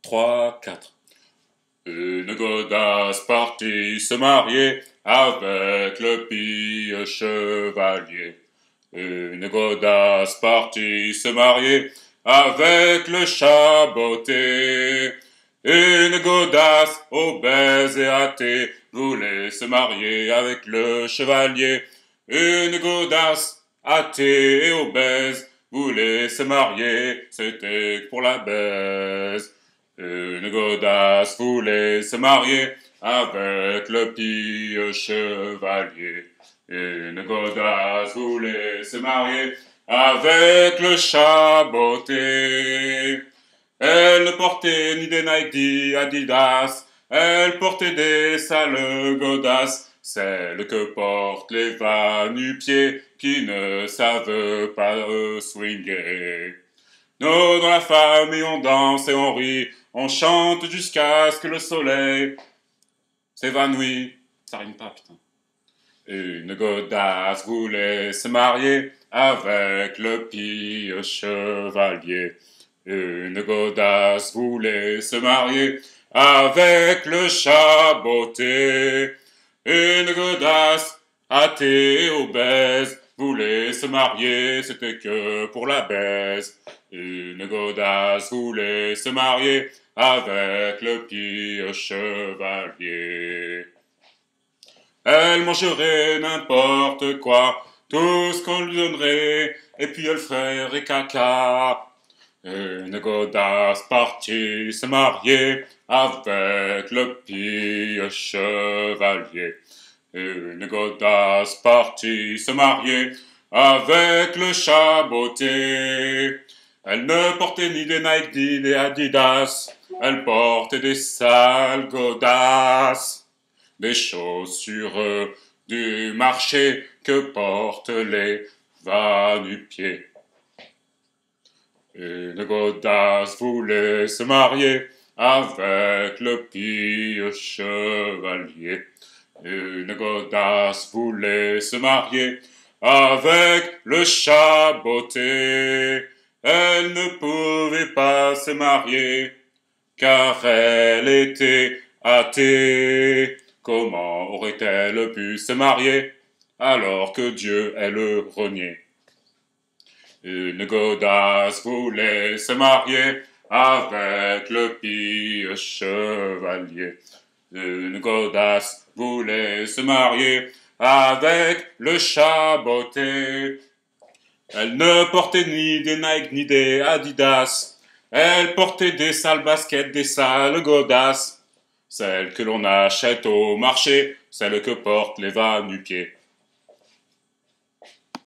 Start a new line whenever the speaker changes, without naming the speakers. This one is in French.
3, 4. Une godasse partit se marier avec le pieux chevalier. Une godasse partit se marier avec le chat botté. Une godasse obèse et athée voulait se marier avec le chevalier. Une godasse athée et obèse voulait se marier, c'était pour la baise. Une godasse voulait se marier avec le pieux chevalier. Une godasse voulait se marier avec le chat botté. Elle ne portait ni des Nike ni Adidas, elle portait des sales godasses, celles que portent les va-nu-pieds qui ne savent pas swinger. Nous, dans la famille, on danse et on rit, on chante jusqu'à ce que le soleil s'évanouisse. Ça rime pas, putain. Une godasse voulait se marier avec le pieux chevalier. Une godasse voulait se marier avec le chat botté. Une godasse athée et obèse voulait se marier, c'était que pour la baise. Une godasse voulait se marier avec le pieux chevalier. Elle mangerait n'importe quoi, tout ce qu'on lui donnerait, et puis elle ferait caca. Une godasse partit se marier avec le pieux chevalier. Une godasse partit se marier avec le chat botté. Elle ne portait ni des Nike ni des Adidas, elle portait des sales godasses, des chaussures du marché que portent les va-nu-pieds. Une godasse voulait se marier avec le pieux chevalier. Une godasse voulait se marier avec le chat botté. Elle ne pouvait pas se marier, car elle était athée. Comment aurait-elle pu se marier, alors que Dieu est le renier? Une godasse voulait se marier avec le pieux chevalier. Une godasse voulait se marier avec le chat botté. Elle ne portait ni des Nike ni des Adidas. Elle portait des sales baskets, des sales godasses. Celles que l'on achète au marché, celles que portent les va-nu-pieds.